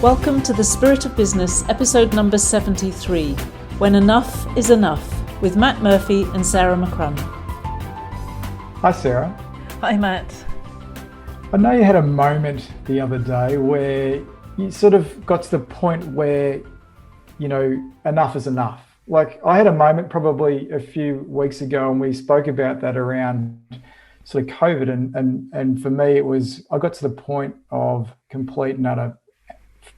Welcome to The Spirit of Business, episode number 73, When Enough is Enough, with Matt Murphy and Sarah McCrum. Hi, Sarah. Hi, Matt. I know you had a moment the other day where you sort of got to the point where, enough is enough. Like, I had a moment probably a few weeks ago, and we spoke about that around sort of COVID. And for me, I got to the point of complete and utter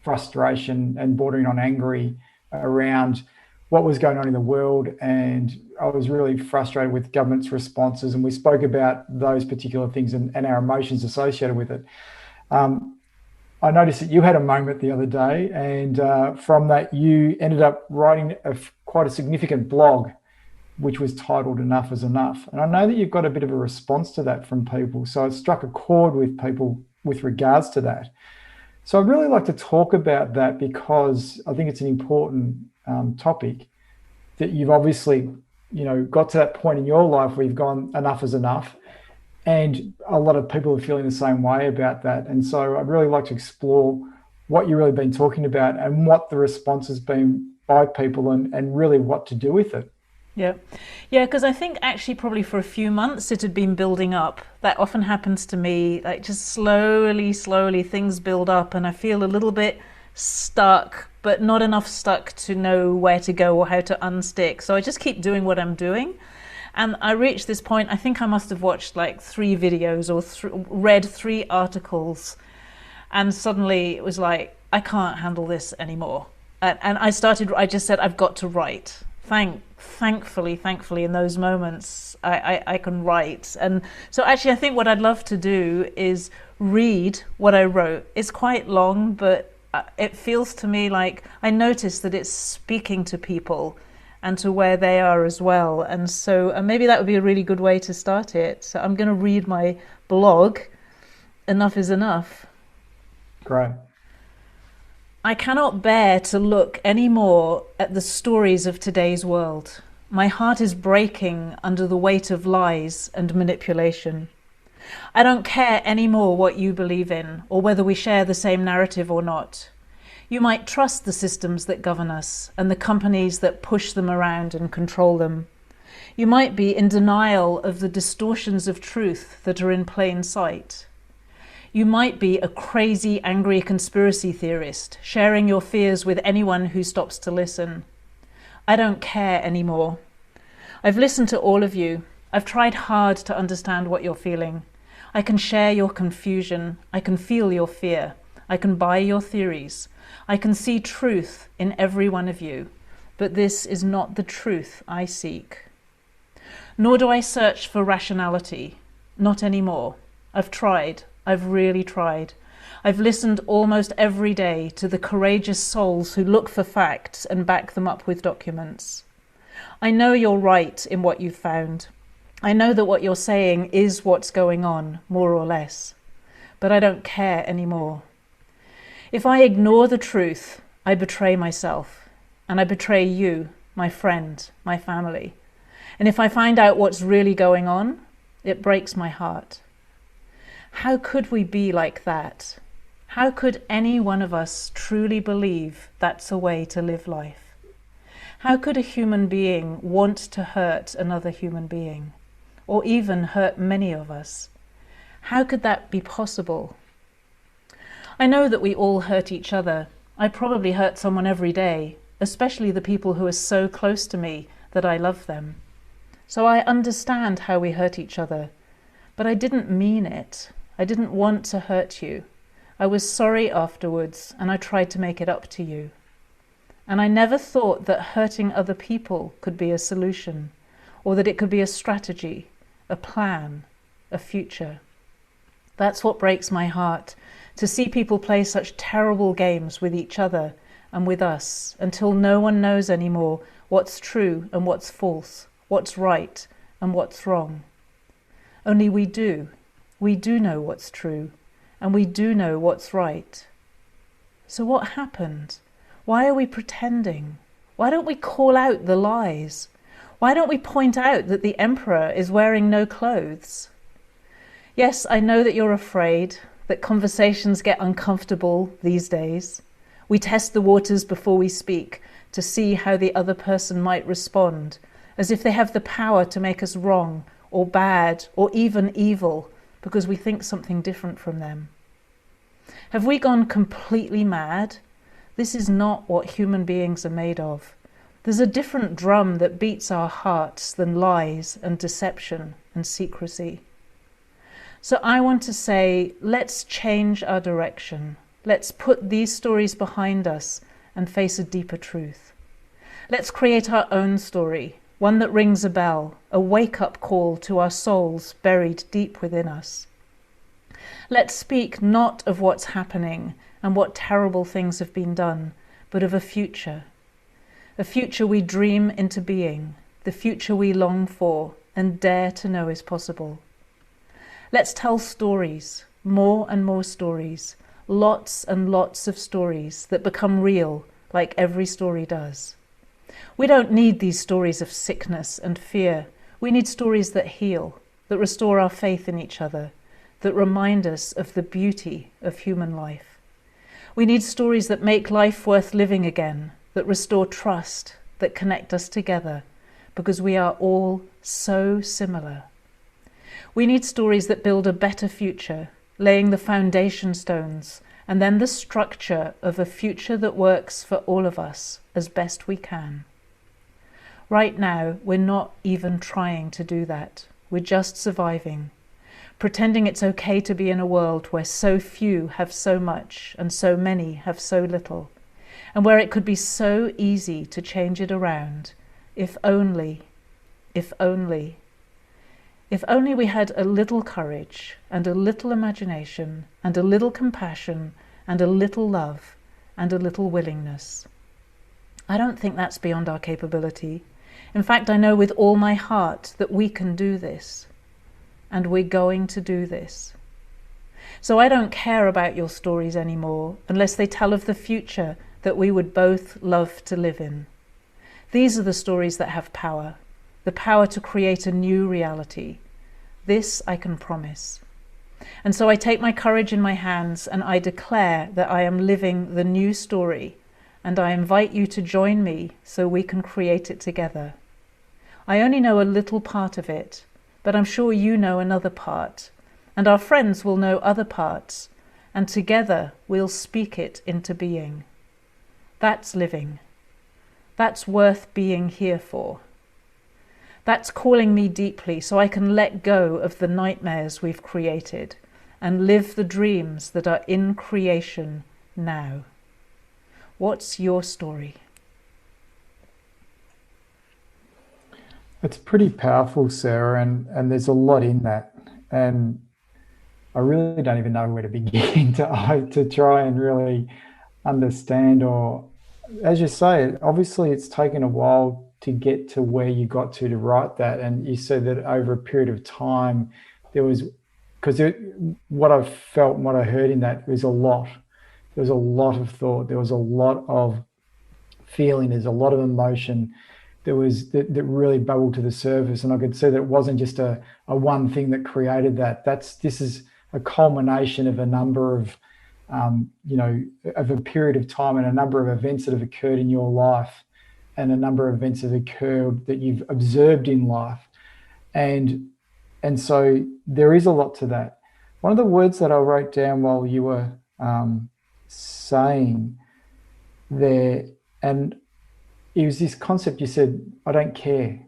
frustration and bordering on angry around what was going on in the world. And I was really frustrated with government's responses. And we spoke about those particular things and our emotions associated with it. I noticed that you had a moment the other day, and from that, you ended up writing quite a significant blog, which was titled Enough is Enough. And I know that you've got a bit of a response to that from people. So it struck a chord with people with regards to that. So I'd really like to talk about that because I think it's an important topic that you've obviously, got to that point in your life where you've gone, enough is enough. And a lot of people are feeling the same way about that. And so I'd really like to explore what you've really been talking about and what the response has been by people and really what to do with it. Yeah, because I think actually probably for a few months it had been building up. That often happens to me, like just slowly things build up and I feel a little bit stuck, but not enough stuck to know where to go or how to unstick. So I just keep doing what I'm doing. And I reached this point, I think I must have watched like 3 videos or read 3 articles. And suddenly it was like, I can't handle this anymore. And I just said, I've got to write. Thankfully in those moments I can write. And so actually I think what I'd love to do is read what I wrote. It's quite long, but it feels to me like I notice that it's speaking to people and to where they are as well. And so maybe that would be a really good way to start it. So I'm going to read my blog, Enough is Enough. Great. I cannot bear to look any more at the stories of today's world. My heart is breaking under the weight of lies and manipulation. I don't care anymore what you believe in or whether we share the same narrative or not. You might trust the systems that govern us and the companies that push them around and control them. You might be in denial of the distortions of truth that are in plain sight. You might be a crazy, angry conspiracy theorist, sharing your fears with anyone who stops to listen. I don't care anymore. I've listened to all of you. I've tried hard to understand what you're feeling. I can share your confusion. I can feel your fear. I can buy your theories. I can see truth in every one of you. But this is not the truth I seek. Nor do I search for rationality. Not anymore. I've tried. I've really tried. I've listened almost every day to the courageous souls who look for facts and back them up with documents. I know you're right in what you've found. I know that what you're saying is what's going on, more or less. But I don't care anymore. If I ignore the truth, I betray myself. And I betray you, my friend, my family. And if I find out what's really going on, it breaks my heart. How could we be like that? How could any one of us truly believe that's a way to live life? How could a human being want to hurt another human being, or even hurt many of us? How could that be possible? I know that we all hurt each other. I probably hurt someone every day, especially the people who are so close to me that I love them. So I understand how we hurt each other, but I didn't mean it. I didn't want to hurt you. I was sorry afterwards, and I tried to make it up to you. And I never thought that hurting other people could be a solution, or that it could be a strategy, a plan, a future. That's what breaks my heart, to see people play such terrible games with each other and with us, until no one knows anymore what's true and what's false, what's right and what's wrong. Only we do. We do know what's true, and we do know what's right. So what happened? Why are we pretending? Why don't we call out the lies? Why don't we point out that the emperor is wearing no clothes? Yes, I know that you're afraid, that conversations get uncomfortable these days. We test the waters before we speak to see how the other person might respond, as if they have the power to make us wrong or bad or even evil because we think something different from them. Have we gone completely mad? This is not what human beings are made of. There's a different drum that beats our hearts than lies and deception and secrecy. So I want to say, let's change our direction. Let's put these stories behind us and face a deeper truth. Let's create our own story, one that rings a bell, a wake-up call to our souls buried deep within us. Let's speak not of what's happening and what terrible things have been done, but of a future we dream into being, the future we long for and dare to know is possible. Let's tell stories, more and more stories, lots and lots of stories that become real, like every story does. We don't need these stories of sickness and fear. We need stories that heal, that restore our faith in each other, that remind us of the beauty of human life. We need stories that make life worth living again, that restore trust, that connect us together, because we are all so similar. We need stories that build a better future, laying the foundation stones, and then the structure of a future that works for all of us as best we can. Right now, we're not even trying to do that. We're just surviving, pretending it's okay to be in a world where so few have so much and so many have so little, and where it could be so easy to change it around, if only we had a little courage and a little imagination and a little compassion and a little love and a little willingness. I don't think that's beyond our capability. In fact, I know with all my heart that we can do this, and we're going to do this. So I don't care about your stories anymore unless they tell of the future that we would both love to live in. These are the stories that have power, the power to create a new reality. This I can promise. And so I take my courage in my hands and I declare that I am living the new story, and I invite you to join me so we can create it together. I only know a little part of it, but I'm sure you know another part, and our friends will know other parts, and together we'll speak it into being. That's living. That's worth being here for. That's calling me deeply so I can let go of the nightmares we've created and live the dreams that are in creation now. What's your story? It's pretty powerful, Sarah, and there's a lot in that. And I really don't even know where to begin to try and really understand, or as you say, obviously it's taken a while to get to where you got to write that. And you said that over a period of time, there was, because what I felt and what I heard in that was a lot. There was a lot of thought. There was a lot of feeling. There's a lot of emotion. There was that really bubbled to the surface, and I could see that it wasn't just a one thing that created that. This is a culmination of a number of of a period of time and a number of events that have occurred in your life, and a number of events that have occurred that you've observed in life, and so there is a lot to that. One of the words that I wrote down while you were saying there, and it was this concept. You said, I don't care.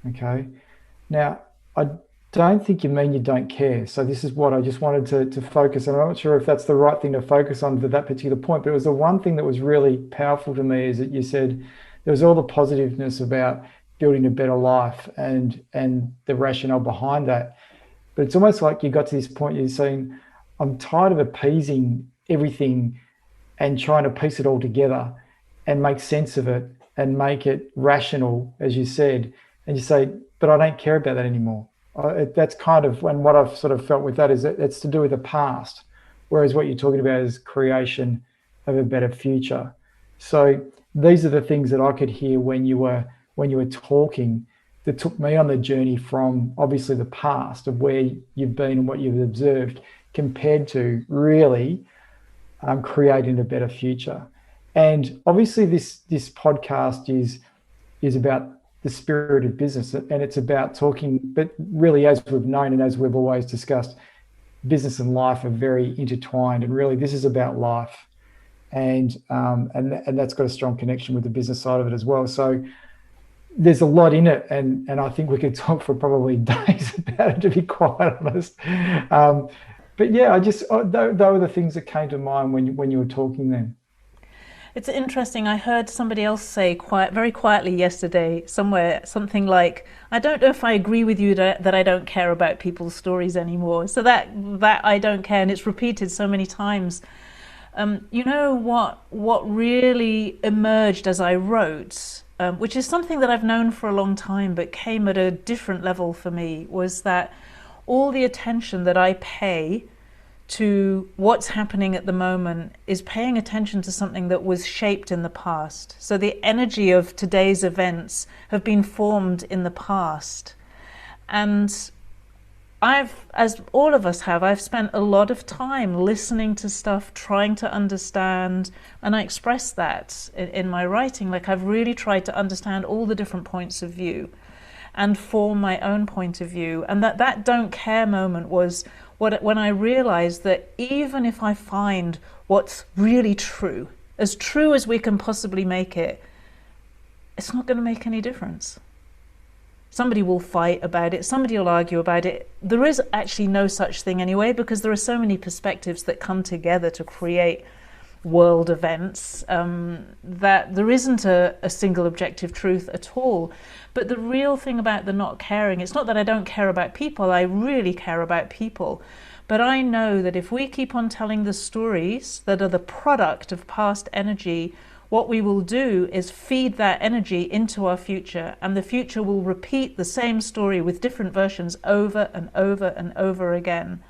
Okay. Now, I don't think you mean you don't care. So this is what I just wanted to focus on. I'm not sure if that's the right thing to focus on for that particular point, but it was the one thing that was really powerful to me, is that you said there was all the positiveness about building a better life and the rationale behind that. But it's almost like you got to this point, you're saying, I'm tired of appeasing everything and trying to piece it all together and make sense of it and make it rational, as you said. And you say, but I don't care about that anymore. That's kind of, and what I've sort of felt with that is that it's to do with the past, whereas what you're talking about is creation of a better future. So these are the things that I could hear when you were talking, that took me on the journey from obviously the past of where you've been and what you've observed, compared to really creating a better future. And obviously, this podcast is about the spirit of business, and it's about talking. But really, as we've known and as we've always discussed, business and life are very intertwined. And really, this is about life, and that's got a strong connection with the business side of it as well. So there's a lot in it, and I think we could talk for probably days about it, to be quite honest. Um, but yeah, those are the things that came to mind when you were talking then. It's interesting. I heard somebody else say very quietly yesterday, somewhere, something like, "I don't know if I agree with you that I don't care about people's stories anymore." So that I don't care, and it's repeated so many times. You know what really emerged as I wrote, which is something that I've known for a long time, but came at a different level for me, was that all the attention that I pay to what's happening at the moment is paying attention to something that was shaped in the past. So the energy of today's events have been formed in the past. And as all of us have, I've spent a lot of time listening to stuff, trying to understand, and I express that in my writing. Like, I've really tried to understand all the different points of view and form my own point of view. And that don't care moment was when I realized that even if I find what's really true as we can possibly make it, it's not going to make any difference. Somebody will fight about it, somebody will argue about it. There is actually no such thing anyway, because there are so many perspectives that come together to create world events, that there isn't a single objective truth at all. But the real thing about the not caring, it's not that I don't care about people, I really care about people. But I know that if we keep on telling the stories that are the product of past energy, what we will do is feed that energy into our future, and the future will repeat the same story with different versions over and over and over again.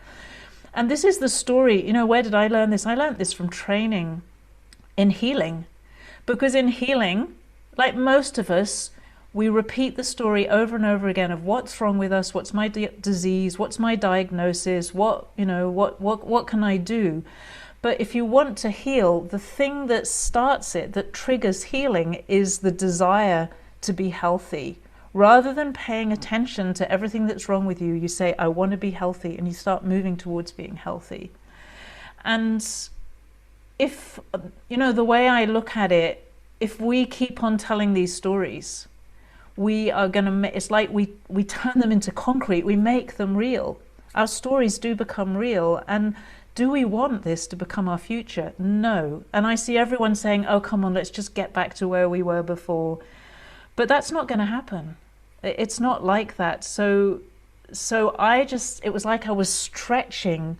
And this is the story, where did I learn this? I learned this from training in healing. Because in healing, like most of us, we repeat the story over and over again of what's wrong with us, what's my disease, what's my diagnosis, what can I do? But if you want to heal, the thing that starts it, that triggers healing, is the desire to be healthy. Rather than paying attention to everything that's wrong with you, you say, I want to be healthy, and you start moving towards being healthy. And if, the way I look at it, if we keep on telling these stories, we are going to, it's like we turn them into concrete, we make them real. Our stories do become real. And do we want this to become our future? No. And I see everyone saying, oh, come on, let's just get back to where we were before. But that's not going to happen. It's not like that. So it was like I was stretching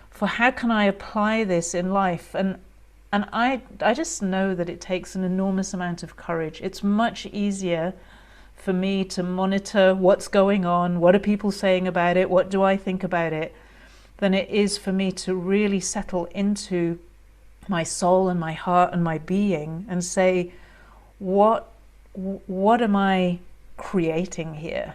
for how can I apply this in life? And I just know that it takes an enormous amount of courage. It's much easier for me to monitor what's going on, what are people saying about it, what do I think about it, than it is for me to really settle into my soul and my heart and my being and say, what am I creating here?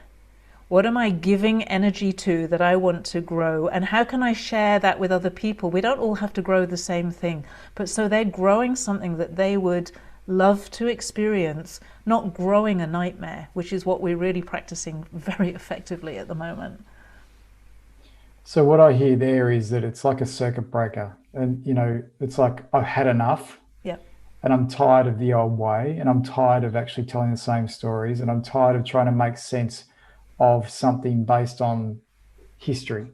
What am I giving energy to that I want to grow? And how can I share that with other people? We don't all have to grow the same thing, but so they're growing something that they would love to experience, not growing a nightmare, which is what we're really practicing very effectively at the moment. So what I hear there is that it's like a circuit breaker, and it's like I've had enough, Yeah. and I'm tired of the old way, and I'm tired of actually telling the same stories, and I'm tired of trying to make sense of something based on history.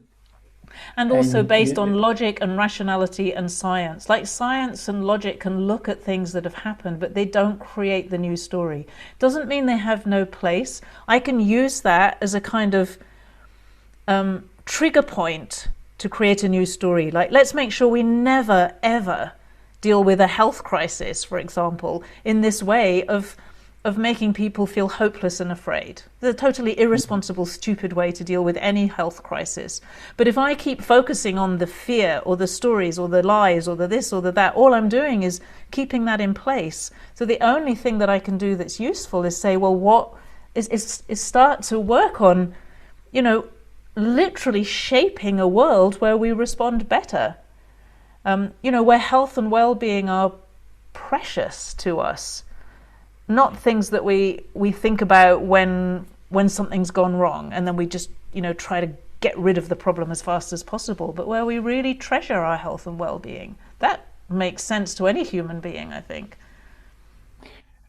And also And based on logic and rationality and science. Like, science and logic can look at things that have happened, but they don't create the new story. Doesn't mean they have no place. I can use that as a kind of trigger point to create a new story. Like, let's make sure we never, ever deal with a health crisis, for example, in this way of making people feel hopeless and afraid. It's a totally irresponsible, stupid way to deal with any health crisis. But if I keep focusing on the fear or the stories or the lies or the this or the that, all I'm doing is keeping that in place. So the only thing that I can do that's useful is say, well, what is start to work on, literally shaping a world where we respond better. Where health and well-being are precious to us, not things that we think about when something's gone wrong and then we just try to get rid of the problem as fast as possible, but where we really treasure our health and well-being. That makes sense to any human being, I think.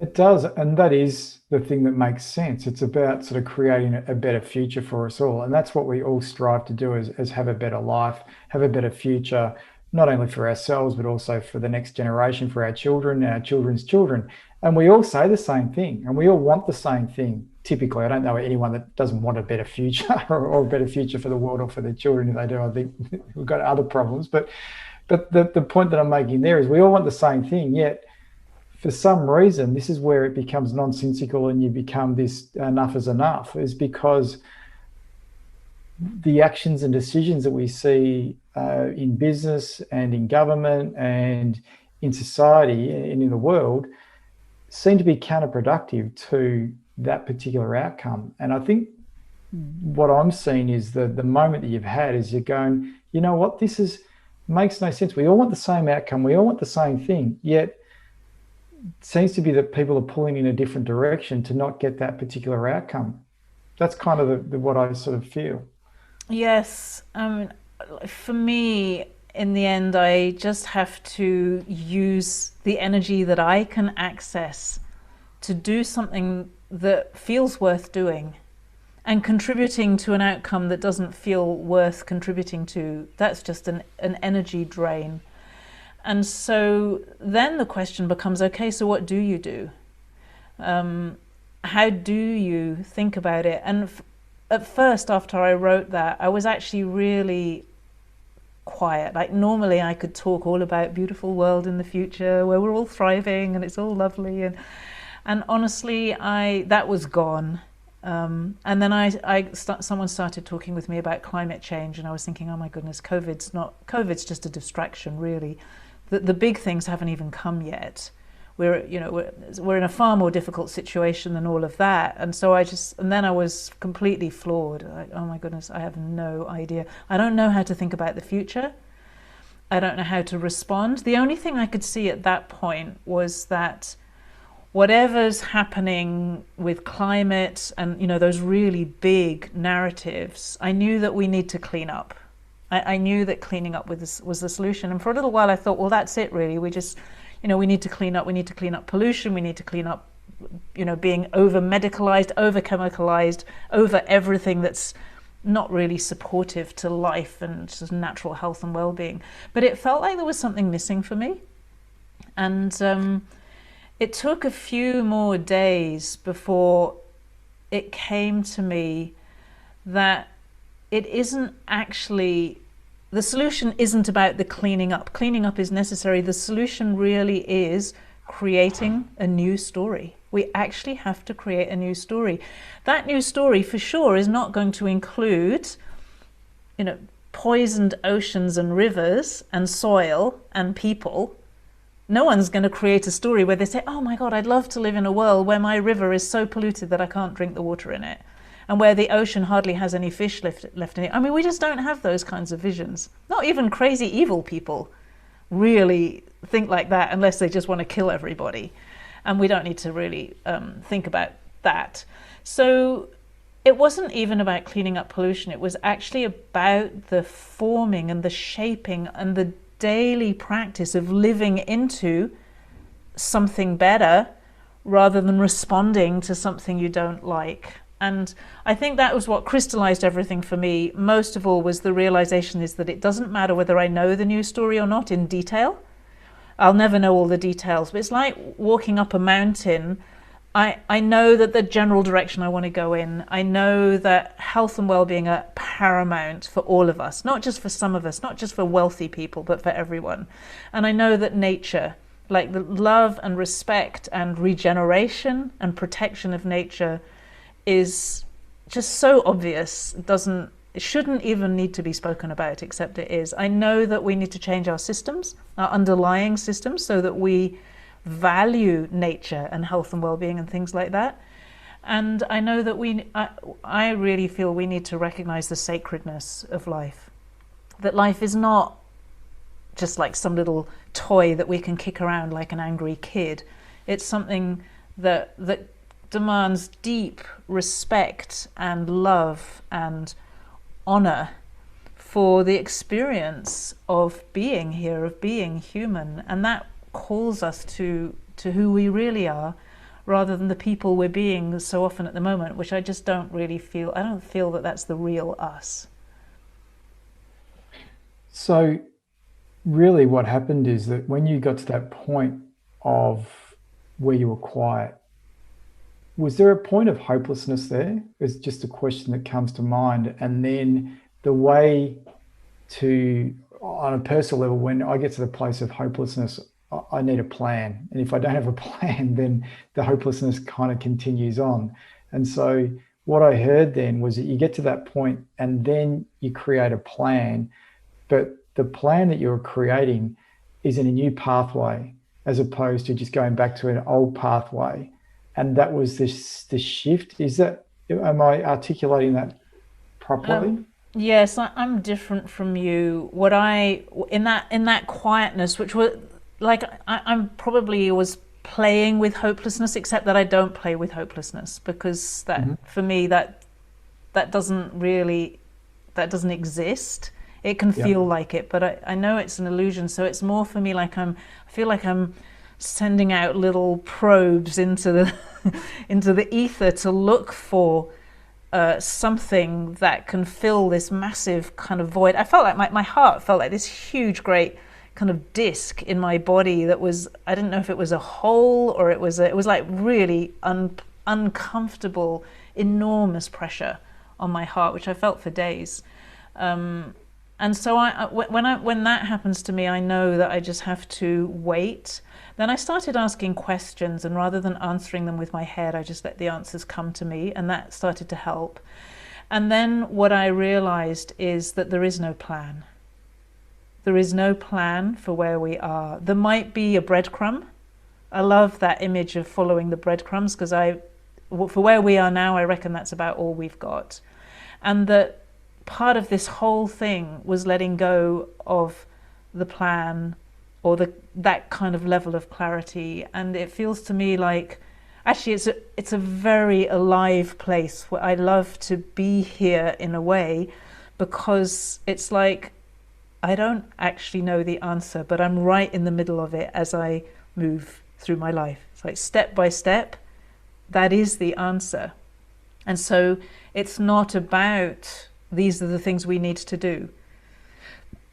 It does, and that is the thing that makes sense. It's about sort of creating a better future for us all, and that's what we all strive to do: is have a better life, have a better future, not only for ourselves but also for the next generation, for our children, our children's children. And we all say the same thing, and we all want the same thing. Typically, I don't know anyone that doesn't want a better future or a better future for the world or for their children. If they do, I think we've got other problems. But the point that I'm making there is we all want the same thing, yet for some reason, this is where it becomes nonsensical and you become this enough is enough, is because the actions and decisions that we see in business and in government and in society and in the world seem to be counterproductive to that particular outcome. And I think what I'm seeing is the moment that you've had is you're going, you know what, this is makes no sense. We all want the same outcome. We all want the same thing, yet seems to be that people are pulling in a different direction to not get that particular outcome. That's kind of what I sort of feel. Yes, for me, in the end, I just have to use the energy that I can access to do something that feels worth doing, and contributing to an outcome that doesn't feel worth contributing to. That's just an energy drain. And so then the question becomes, okay, so what do you do? How do you think about it? And at first, after I wrote that, I was actually really quiet. Like normally I could talk all about beautiful world in the future where we're all thriving and it's all lovely. And honestly, that was gone. And then someone started talking with me about climate change, and I was thinking, oh my goodness, COVID's just a distraction, really. The big things haven't even come yet. We're in a far more difficult situation than all of that. And so then I was completely floored. Oh my goodness, I have no idea. I don't know how to think about the future. I don't know how to respond. The only thing I could see at that point was that whatever's happening with climate and those really big narratives, I knew that we need to clean up. I knew that cleaning up was the solution. And for a little while I thought, well, that's it really. We just, we need to clean up. We need to clean up pollution. We need to clean up, being over medicalized, over chemicalized, over everything that's not really supportive to life and just natural health and well-being. But it felt like there was something missing for me. And it took a few more days before it came to me that it isn't actually, the solution isn't about the cleaning up. Cleaning up is necessary. The solution really is creating a new story. We actually have to create a new story. That new story for sure is not going to include, poisoned oceans and rivers and soil and people. No one's going to create a story where they say, oh my God, I'd love to live in a world where my river is so polluted that I can't drink the water in it, and where the ocean hardly has any fish left in it. I mean, we just don't have those kinds of visions. Not even crazy evil people really think like that unless they just want to kill everybody. And we don't need to really think about that. So it wasn't even about cleaning up pollution. It was actually about the forming and the shaping and the daily practice of living into something better rather than responding to something you don't like. And I think that was what crystallized everything for me. Most of all was the realization is that it doesn't matter whether I know the new story or not in detail. I'll never know all the details, but it's like walking up a mountain. I know that the general direction I want to go in. I know that health and well-being are paramount for all of us, not just for some of us, not just for wealthy people, but for everyone. And I know that nature, like the love and respect and regeneration and protection of nature, is just so obvious. It shouldn't even need to be spoken about, except it is. I know that we need to change our systems, our underlying systems, so that we value nature and health and well-being and things like that. And I know that I really feel we need to recognize the sacredness of life. That life is not just like some little toy that we can kick around like an angry kid. It's something that demands deep respect and love and honor for the experience of being here, of being human, and that calls us to who we really are, rather than the people we're being so often at the moment, which I just don't really feel. I don't feel that that's the real us. So, really, what happened is that when you got to that point of where you were quiet, was there a point of hopelessness there? It's just a question that comes to mind. And then the way to, on a personal level, when I get to the place of hopelessness, I need a plan. And if I don't have a plan, then the hopelessness kind of continues on. And so what I heard then was that you get to that point and then you create a plan, but the plan that you're creating is in a new pathway as opposed to just going back to an old pathway. And that was this shift. Is that, am I articulating that properly? Yes, I'm different from you. What I in that quietness, which was like I'm probably was playing with hopelessness, except that I don't play with hopelessness because that for me that doesn't really that doesn't exist. It can Yeah. feel like it, but I know it's an illusion. So it's more for me like I feel like I'm sending out little probes into the into the ether to look for something that can fill this massive kind of void. I felt like my heart felt like this huge, great kind of disc in my body that was, I didn't know if it was a hole or it was like really uncomfortable, enormous pressure on my heart, which I felt for days. And so when that happens to me, I know that I just have to wait. Then I started asking questions, and rather than answering them with my head, I just let the answers come to me, and that started to help. And then what I realized is that there is no plan. There is no plan for where we are. There might be a breadcrumb. I love that image of following the breadcrumbs because for where we are now, I reckon that's about all we've got. And that part of this whole thing was letting go of the plan or that kind of level of clarity. And it feels to me like, actually, it's a very alive place where I love to be here in a way, because it's like, I don't actually know the answer, but I'm right in the middle of it as I move through my life. It's like step by step, that is the answer. And so it's not about these are the things we need to do.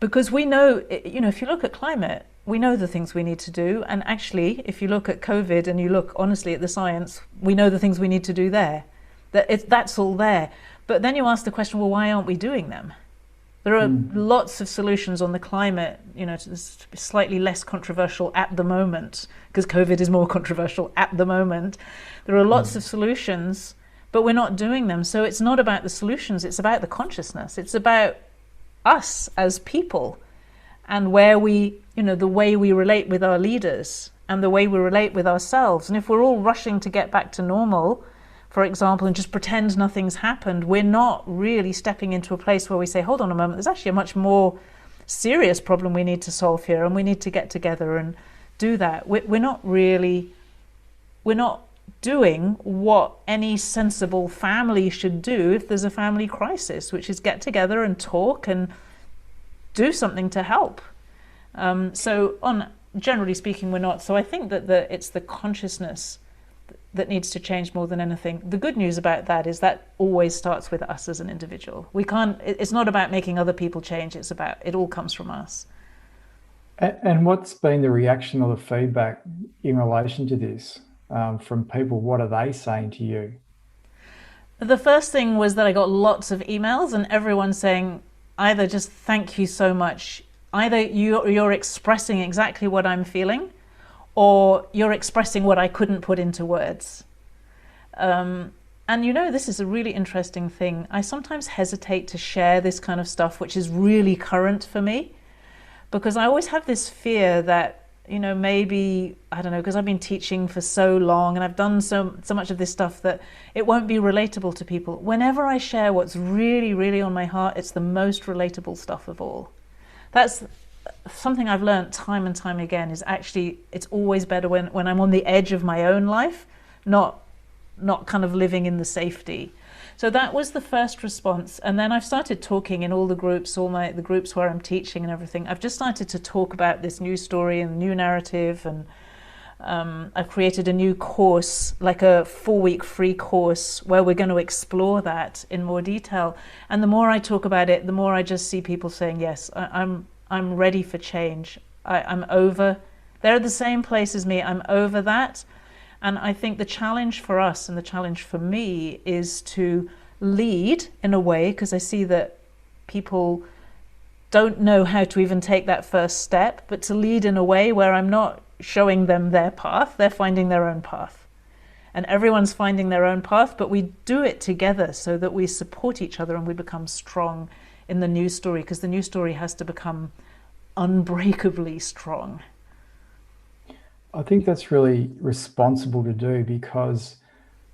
Because we know, if you look at climate, we know the things we need to do. And actually, if you look at COVID and you look honestly at the science, we know the things we need to do there. That's all there. But then you ask the question, well, why aren't we doing them? There are lots of solutions on the climate, it's slightly less controversial at the moment, because COVID is more controversial at the moment. There are lots of solutions, but we're not doing them. So it's not about the solutions, it's about the consciousness. It's about us as people and where the way we relate with our leaders and the way we relate with ourselves. And if we're all rushing to get back to normal, for example, and just pretend nothing's happened, we're not really stepping into a place where we say, hold on a moment, there's actually a much more serious problem we need to solve here, and we need to get together and do that. We're not doing what any sensible family should do if there's a family crisis, which is get together and talk and do something to help. Generally speaking, we're not. So I think that it's the consciousness that needs to change more than anything. The good news about that is that always starts with us as an individual. It's not about making other people change, it all comes from us. And what's been the reaction or the feedback in relation to this from people? What are they saying to you? The first thing was that I got lots of emails and everyone saying either just thank you so much, either you're expressing exactly what I'm feeling, or you're expressing what I couldn't put into words. And this is a really interesting thing. I sometimes hesitate to share this kind of stuff, which is really current for me, because I always have this fear that, maybe, I don't know, because I've been teaching for so long and I've done so much of this stuff that it won't be relatable to people. Whenever I share what's really, really on my heart, it's the most relatable stuff of all. That's something I've learned time and time again is actually it's always better when I'm on the edge of my own life, not kind of living in the safety. So that was the first response, and then I've started talking in all the groups, the groups where I'm teaching and everything. I've just started to talk about this new story and new narrative, and I've created a new course, like a 4-week free course, where we're going to explore that in more detail. And the more I talk about it, the more I just see people saying, yes, I'm ready for change. I'm over. They're the same place as me. I'm over that. And I think the challenge for us and the challenge for me is to lead in a way, because I see that people don't know how to even take that first step, but to lead in a way where I'm not showing them their path, they're finding their own path. And everyone's finding their own path, but we do it together so that we support each other and we become strong in the new story, because the new story has to become unbreakably strong. I think that's really responsible to do, because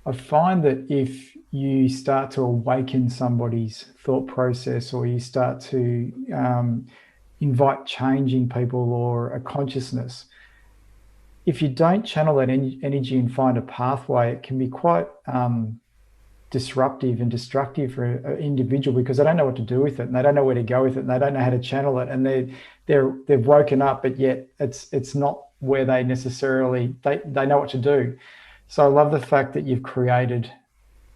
I find that if you start to awaken somebody's thought process, or you start to invite change in people or a consciousness, if you don't channel that energy and find a pathway, it can be quite disruptive and destructive for an individual, because they don't know what to do with it, and they don't know where to go with it, and they don't know how to channel it, and they've woken up, but yet it's not where they necessarily they know what to do. So I love the fact that you've created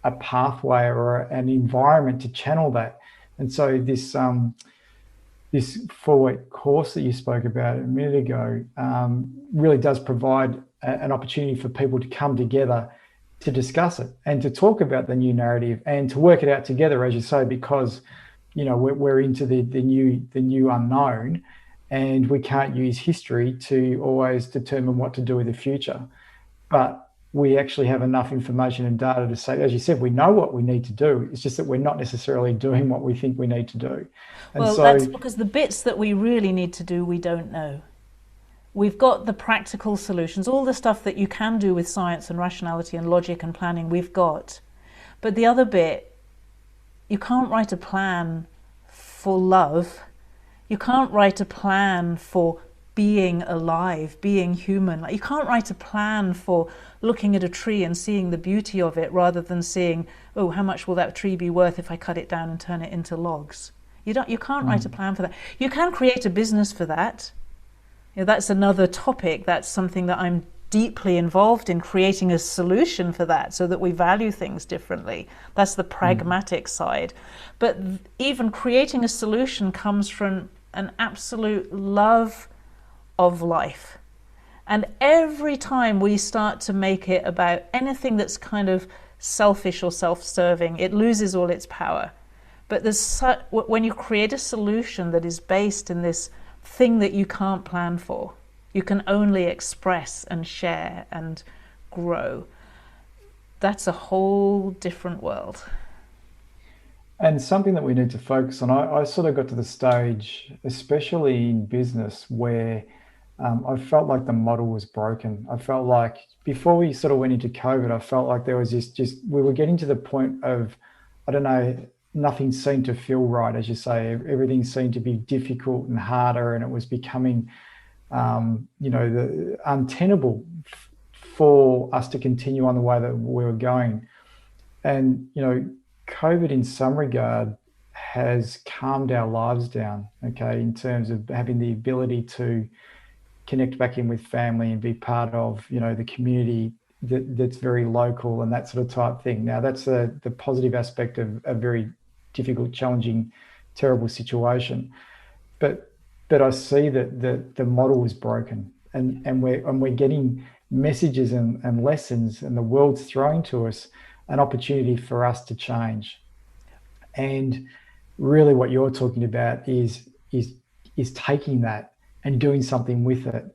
a pathway or an environment to channel that. And so this 4-week course that you spoke about a minute ago really does provide an opportunity for people to come together to discuss it and to talk about the new narrative and to work it out together, as you say, because we're into the new unknown, and we can't use history to always determine what to do with the future. But we actually have enough information and data to say, as you said, we know what we need to do. It's just that we're not necessarily doing what we think we need to do. And Well, that's so, because the bits that we really need to do, we don't know. We've got the practical solutions, all the stuff that you can do with science and rationality and logic and planning, we've got. But the other bit, you can't write a plan for love. You can't write a plan for being alive, being human. Like, you can't write a plan for looking at a tree and seeing the beauty of it rather than seeing, oh, how much will that tree be worth if I cut it down and turn it into logs? You can't write a plan for that. You can create a business for that. That's another topic. That's something that I'm deeply involved in, creating a solution for that so that we value things differently. That's the pragmatic side. But even creating a solution comes from an absolute love of life. And every time we start to make it about anything that's kind of selfish or self-serving, it loses all its power. But when you create a solution that is based in this thing that you can't plan for, you can only express and share and grow, that's a whole different world. and something that we need to focus on, I sort of got to the stage, especially in business, where I felt like the model was broken. I felt like before we sort of went into COVID, I felt like there was this we were getting to the point of, I don't know, nothing seemed to feel right, as you say. Everything seemed to be difficult and harder, and it was becoming, untenable for us to continue on the way that we were going. And, COVID in some regard has calmed our lives down, okay, in terms of having the ability to connect back in with family and be part of, the community that's very local and that sort of type thing. Now, that's the positive aspect of a very difficult, challenging, terrible situation. But I see that the model is broken, and we're getting messages and lessons, and the world's throwing to us an opportunity for us to change. And really, what you're talking about is taking that and doing something with it.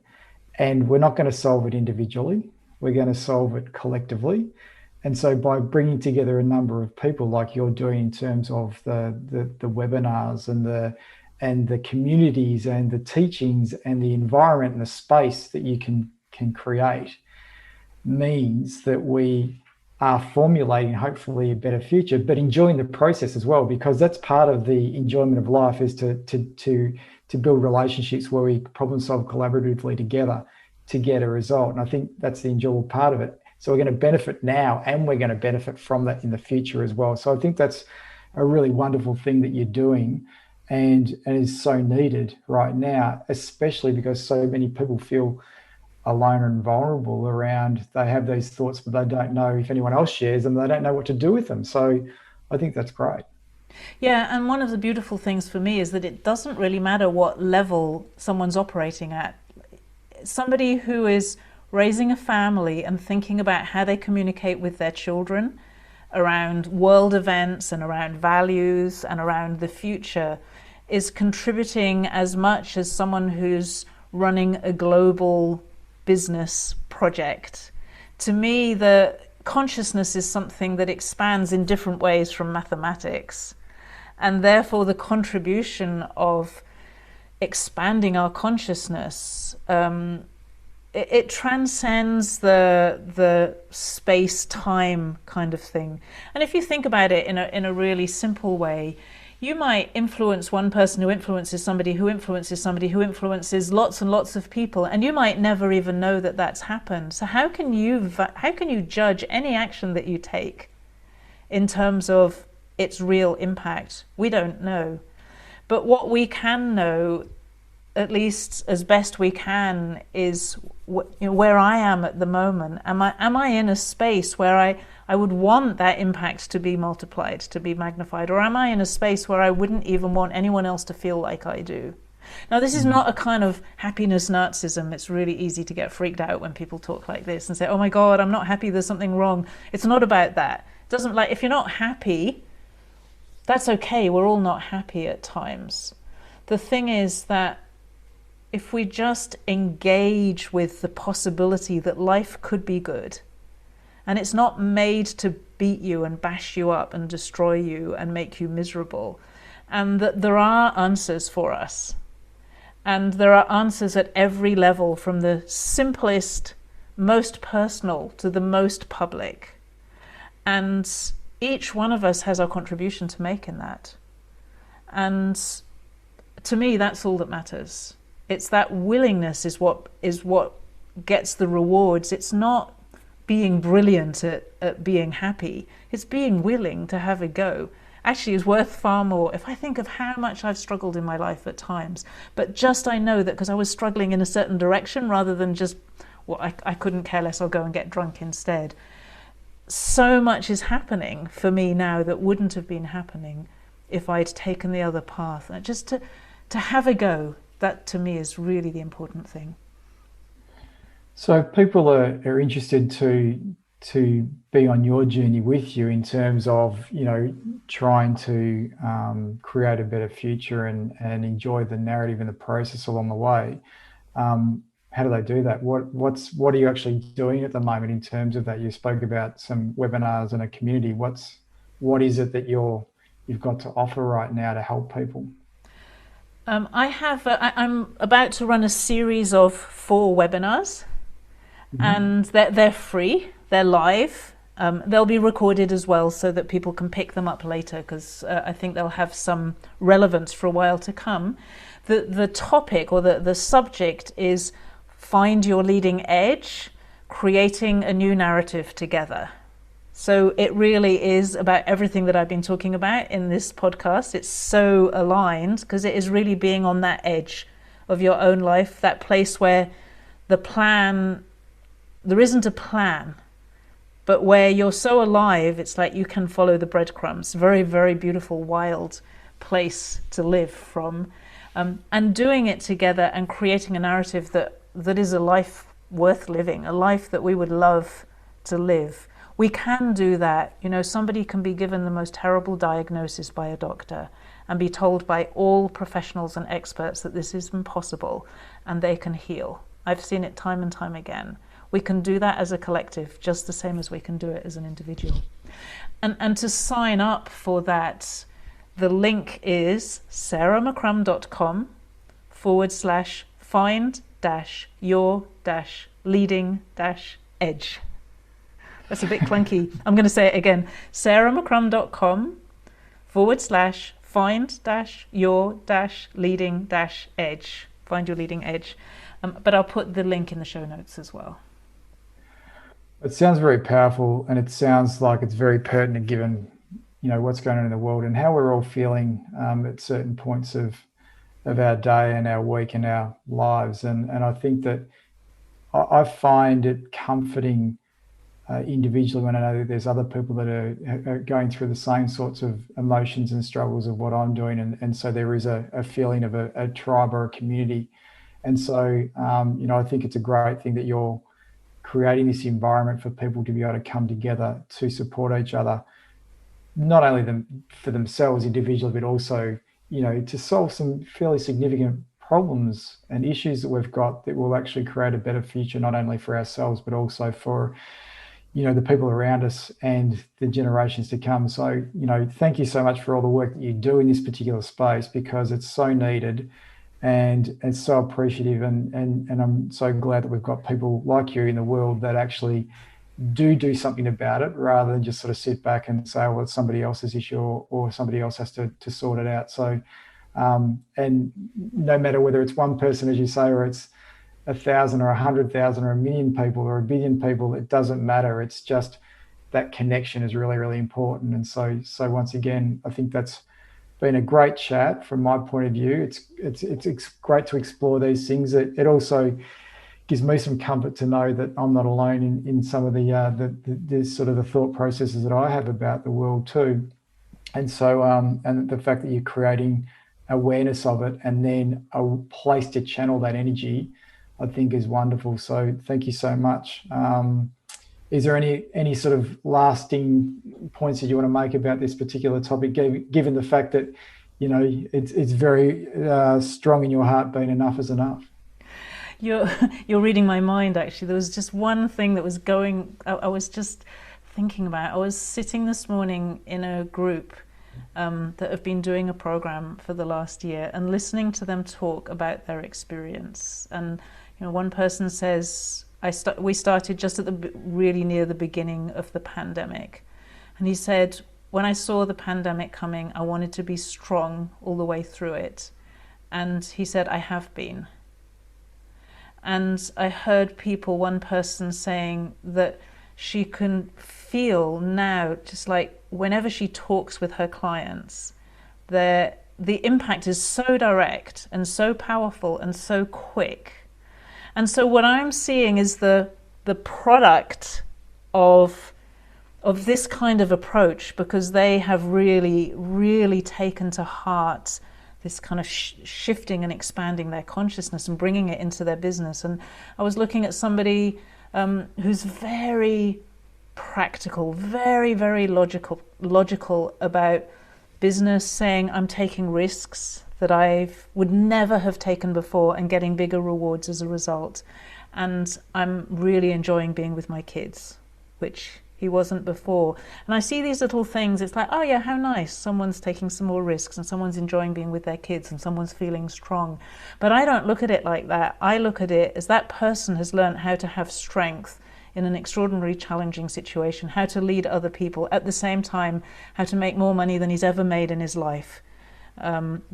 And we're not going to solve it individually. We're going to solve it collectively. And so by bringing together a number of people like you're doing in terms of the webinars and the communities and the teachings and the environment and the space that you can create, means that we are formulating hopefully a better future, but enjoying the process as well, because that's part of the enjoyment of life, is to to build relationships where we problem solve collaboratively together to get a result. And I think that's the enjoyable part of it. So we're going to benefit now, and we're going to benefit from that in the future as well. So I think that's a really wonderful thing that you're doing, and is so needed right now, especially because so many people feel alone and vulnerable around, they have these thoughts, but they don't know if anyone else shares them. They don't know what to do with them. So I think that's great. Yeah, and one of the beautiful things for me is that it doesn't really matter what level someone's operating at. Somebody who is raising a family and thinking about how they communicate with their children around world events and around values and around the future is contributing as much as someone who's running a global business project. To me, the consciousness is something that expands in different ways from mathematics, and therefore the contribution of expanding our consciousness, it transcends the space-time kind of thing. And if you think about it in a really simple way, you might influence one person who influences somebody who influences somebody who influences lots and lots of people, and you might never even know that that's happened. So how can you judge any action that you take in terms of its real impact? We don't know. But what we can know, at least as best we can, is where I am at the moment. Am I in a space where I would want that impact to be multiplied, to be magnified? Or am I in a space where I wouldn't even want anyone else to feel like I do? Now, this is not a kind of happiness Nazism. It's really easy to get freaked out when people talk like this and say, oh my God, I'm not happy, there's something wrong. It's not about that. It doesn't, like, if you're not happy, that's okay. We're all not happy at times. The thing is that if we just engage with the possibility that life could be good, and it's not made to beat you and bash you up and destroy you and make you miserable, and that there are answers for us, and there are answers at every level, from the simplest, most personal to the most public, and each one of us has our contribution to make in that. And to me, that's all that matters. It's that willingness is what gets the rewards. It's not being brilliant at being happy. It's being willing to have a go. Actually, is worth far more. If I think of how much I've struggled in my life at times, but just I know that because I was struggling in a certain direction rather than just, well, I couldn't care less, I'll go and get drunk instead. So much is happening for me now that wouldn't have been happening if I'd taken the other path. And just to have a go, that to me is really the important thing. So people are interested to be on your journey with you in terms of, trying to create a better future and enjoy the narrative and the process along the way. How do they do that? What are you actually doing at the moment in terms of that? You spoke about some webinars and a community. What is it that you've got to offer right now to help people? I'm about to run a series of 4 webinars, and they're free, they're live. They'll be recorded as well so that people can pick them up later, because I think they'll have some relevance for a while to come. The topic, or the subject, is find your leading edge, creating a new narrative together. So it really is about everything that I've been talking about in this podcast. It's so aligned because it is really being on that edge of your own life, that place where there isn't a plan, but where you're so alive, it's like you can follow the breadcrumbs. Very, very beautiful, wild place to live from. And doing it together and creating a narrative that is a life worth living, a life that we would love to live. We can do that. Somebody can be given the most terrible diagnosis by a doctor and be told by all professionals and experts that this is impossible, and they can heal. I've seen it time and time again. We can do that as a collective, just the same as we can do it as an individual. And to sign up for that, the link is sarahmccrum.com/find-your-leading-edge. That's a bit clunky. I'm going to say it again. sarahmccrum.com find dash your dash leading dash edge. Find your leading edge. But I'll put the link in the show notes as well. It sounds very powerful, and it sounds like it's very pertinent given, what's going on in the world and how we're all feeling at certain points of our day and our week and our lives. And I think that I find it comforting individually when I know that there's other people that are going through the same sorts of emotions and struggles of what I'm doing. And so there is a feeling of a tribe or a community. And so, I think it's a great thing that you're creating this environment for people to be able to come together to support each other, not only for themselves individually, but also, to solve some fairly significant problems and issues that we've got that will actually create a better future, not only for ourselves, but also for, the people around us and the generations to come. So, thank you so much for all the work that you do in this particular space, because it's so needed and it's so appreciative. And I'm so glad that we've got people like you in the world that actually do something about it, rather than just sort of sit back and say, well, it's somebody else's issue, or somebody else has to sort it out. So, and no matter whether it's one person, as you say, or it's 1,000 or 100,000 or 1,000,000 people or 1,000,000,000 people, it doesn't matter. It's just that connection is really, really important. And so once again, I think that's been a great chat from my point of view. It's great to explore these things. It also gives me some comfort to know that I'm not alone in some of the sort of the thought processes that I have about the world too. And so, and the fact that you're creating awareness of it and then a place to channel that energy, I think is wonderful. So thank you so much. Is there any sort of lasting points that you want to make about this particular topic, given the fact that, it's very strong in your heart, being enough is enough? You're reading my mind, actually. There was just one thing that was going, I was just thinking about. I was sitting this morning in a group that have been doing a program for the last year and listening to them talk about their experience. And, one person says, we started just at really near the beginning of the pandemic. And he said, when I saw the pandemic coming, I wanted to be strong all the way through it. And he said, I have been. And I heard one person saying that she can feel now, just like whenever she talks with her clients, the impact is so direct and so powerful and so quick. And so what I'm seeing is the product of this kind of approach, because they have really, really taken to heart this kind of shifting and expanding their consciousness and bringing it into their business. And I was looking at somebody who's very practical, very, very logical about business, saying, I'm taking risks that I would never have taken before and getting bigger rewards as a result. And I'm really enjoying being with my kids, which he wasn't before. And I see these little things. It's like, oh yeah, how nice. Someone's taking some more risks and someone's enjoying being with their kids and someone's feeling strong. But I don't look at it like that. I look at it as that person has learned how to have strength in an extraordinarily challenging situation, how to lead other people, at the same time, how to make more money than he's ever made in his life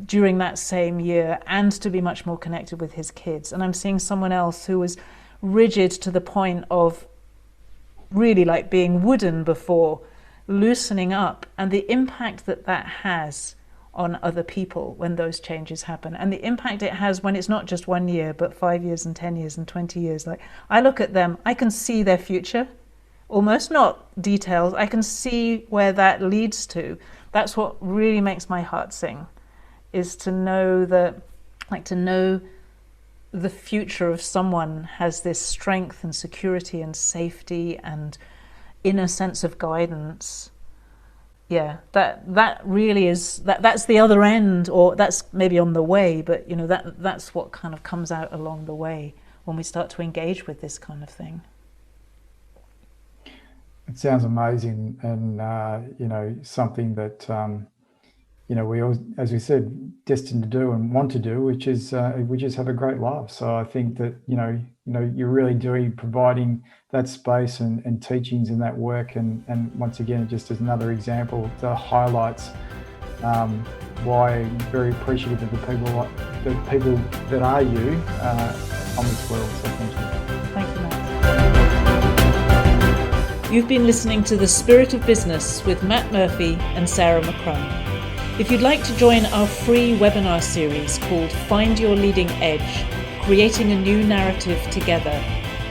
during that same year, and to be much more connected with his kids. And I'm seeing someone else who was rigid to the point of really like being wooden before, loosening up, and the impact that has on other people when those changes happen, and the impact it has when it's not just 1 year but 5 years and 10 years and 20 years. Like, I look at them, I can see their future, almost, not details, I can see where that leads to. That's what really makes my heart sing, is to know that, like, to know the future of someone has this strength and security and safety and inner sense of guidance. Yeah, that really is, that's the other end, or that's maybe on the way, but that's what kind of comes out along the way when we start to engage with this kind of thing. It sounds amazing, and something that we all, as we said, destined to do and want to do, which is have a great life. So I think that you're really doing, providing that space and teachings and that work, and once again, just as another example that highlights why I'm very appreciative of the people that are you on this world. So thank you. Thank you, Matt. You've been listening to The Spirit of Business with Matt Murphy and Sarah McCrum. If you'd like to join our free webinar series called Find Your Leading Edge, Creating a New Narrative Together,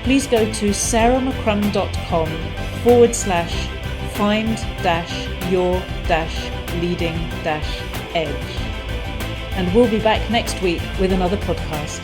please go to sarahmccrum.com/find-your-leading-edge. And we'll be back next week with another podcast.